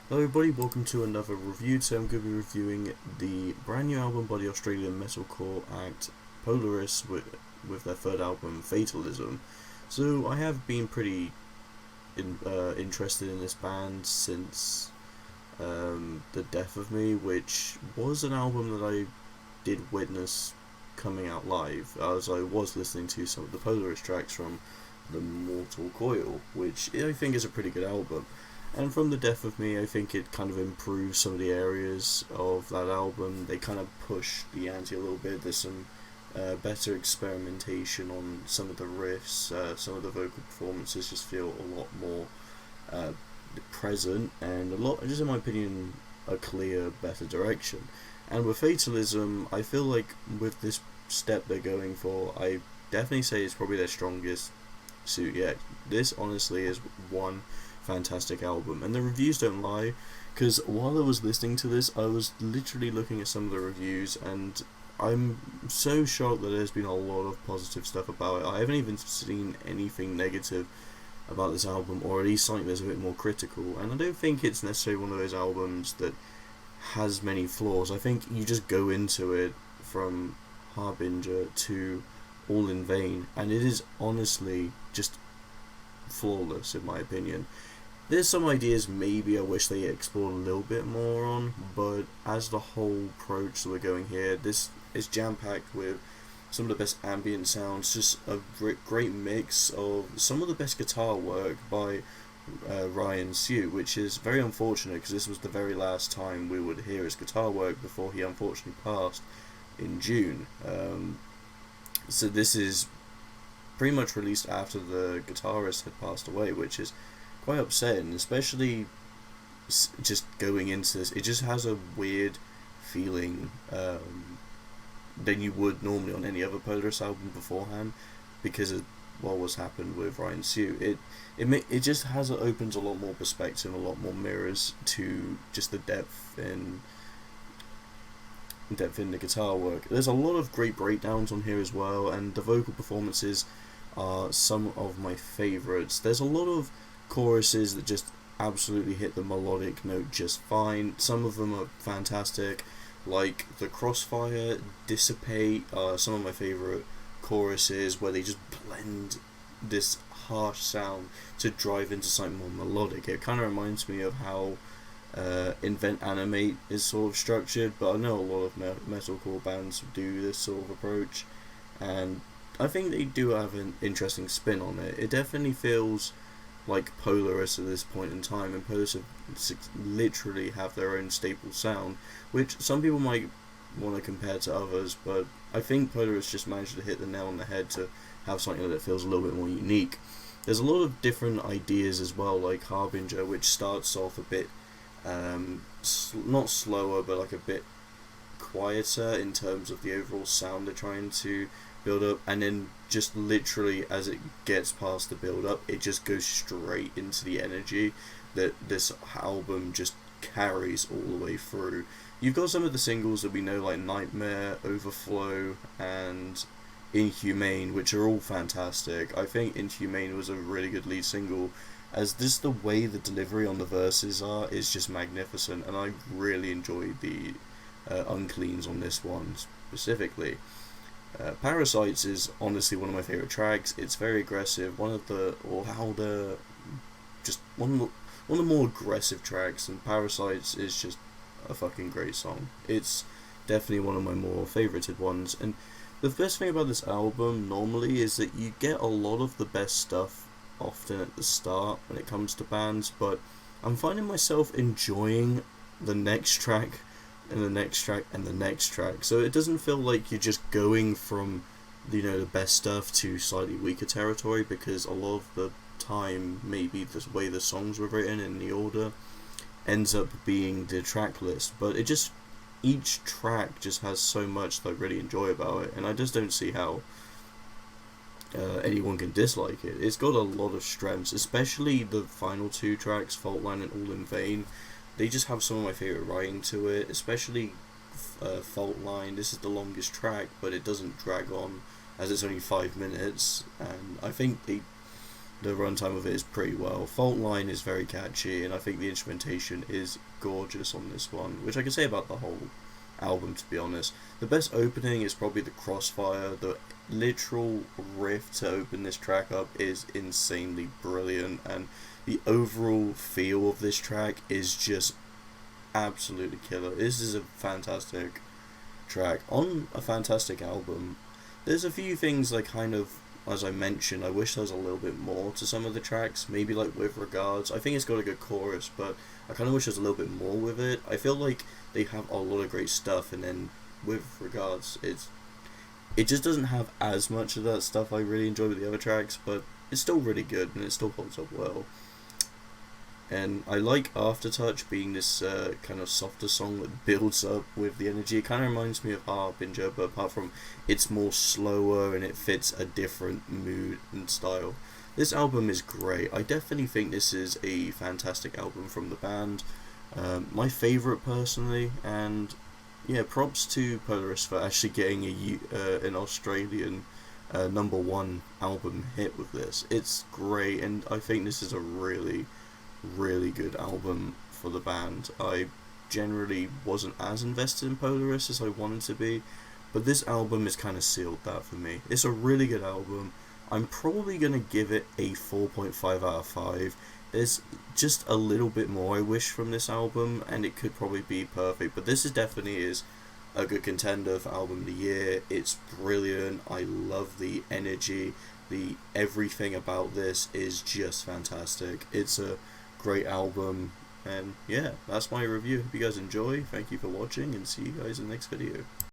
Hello everybody, welcome to another review. Today I'm going to be reviewing the brand new album by the Australian metalcore act Polaris with their third album, Fatalism. So I have been pretty interested in this band since The Death of Me, which was an album that I did witness coming out live, as I was listening to some of the Polaris tracks from The Mortal Coil, which I think is a pretty good album. And from The Death of Me, I think it kind of improves some of the areas of that album. They kind of push the ante a little bit. There's some better experimentation on some of the riffs. Some of the vocal performances just feel a lot more uh, present and a lot, just in my opinion, a clear, better direction. And with Fatalism, I feel like with this step they're going for, I definitely say it's probably their strongest suit yet. This honestly is one fantastic album, and the reviews don't lie, because while I was listening to this I was literally looking at some of the reviews, and I'm so shocked that there's been a lot of positive stuff about it. I haven't even seen anything negative about this album, or at least something that's a bit more critical, and I don't think it's necessarily one of those albums that has many flaws. I think you just go into it from Harbinger to All in Vain, and it is honestly just flawless in my opinion. There's some ideas maybe I wish they explored a little bit more on, but as the whole approach that we're going here, this is jam packed with some of the best ambient sounds, just a great mix of some of the best guitar work by Ryan Siew, which is very unfortunate because this was the very last time we would hear his guitar work before he unfortunately passed in June. So this is pretty much released after the guitarist had passed away, which is quite upsetting, especially just going into this. It just has a weird feeling than you would normally on any other Polaris album beforehand, because of what was happened with Ryan Siew. It just opens a lot more perspective, a lot more mirrors to just the depth in the guitar work. There's a lot of great breakdowns on here as well, and the vocal performances are some of my favourites. There's a lot of choruses that just absolutely hit the melodic note just fine. Some of them are fantastic, like the Crossfire, Dissipate are some of my favourite choruses, where they just blend this harsh sound to drive into something more melodic. It kind of reminds me of how Invent Animate is sort of structured, but I know a lot of metalcore bands do this sort of approach, and I think they do have an interesting spin on it. It definitely feels like Polaris at this point in time, and Polaris literally have their own staple sound, which some people might want to compare to others, but I think Polaris just managed to hit the nail on the head to have something that feels a little bit more unique. There's a lot of different ideas as well, like Harbinger, which starts off a bit not slower, but like a bit quieter in terms of the overall sound they're trying to build up, and then just literally as it gets past the build up, it just goes straight into the energy that this album just carries all the way through. You've got some of the singles that we know, like Nightmare, Overflow, and Inhumane, which are all fantastic. I think Inhumane was a really good lead single, as this the way the delivery on the verses are is just magnificent, and I really enjoyed the uncleans on this one specifically. Parasites is honestly one of my favorite tracks. It's very aggressive. One of the one of the more aggressive tracks, and Parasites is just a fucking great song. It's definitely one of my more favorited ones. And the best thing about this album normally is that you get a lot of the best stuff often at the start when it comes to bands, but I'm finding myself enjoying the next track and the next track and the next track, so it doesn't feel like you're just going from the best stuff to slightly weaker territory, because a lot of the time maybe the way the songs were written in the order ends up being the track list, but it just each track just has so much that I really enjoy about it, and I just don't see how anyone can dislike it. It's got a lot of strengths, especially the final two tracks, Faultline and All in Vain. They just have some of my favourite writing to it, especially Faultline. This is the longest track, but it doesn't drag on, as it's only 5 minutes, and I think they the runtime of it is pretty well. Fault Line is very catchy, and I think the instrumentation is gorgeous on this one, which I can say about the whole album, to be honest. The best opening is probably the Crossfire. The literal riff to open this track up is insanely brilliant, and the overall feel of this track is just absolutely killer. This is a fantastic track on a fantastic album. There's a few things like kind of, as I mentioned, I wish there was a little bit more to some of the tracks, maybe like With Regards. I think it's got a good chorus, but I kind of wish there's a little bit more with it. I feel like they have a lot of great stuff, and then With Regards, it just doesn't have as much of that stuff I really enjoy with the other tracks, but it's still really good, and it still holds up well. And I like Aftertouch being this kind of softer song that builds up with the energy. It kind of reminds me of Harbinger, but apart from it's more slower and it fits a different mood and style. This album is great. I definitely think this is a fantastic album from the band. My favourite personally, and yeah, props to Polaris for actually getting an Australian #1 album hit with this. It's great, and I think this is a really good album for the band. I generally wasn't as invested in Polaris as I wanted to be, but this album has kind of sealed that for me. It's a really good album. I'm probably going to give it a 4.5 out of 5. There's just a little bit more I wish from this album, and it could probably be perfect, but this is definitely a good contender for album of the year. It's brilliant. I love the energy. The everything about this is just fantastic. It's a great album, and yeah, that's my review. Hope you guys enjoy. Thank you for watching, and see you guys in the next video.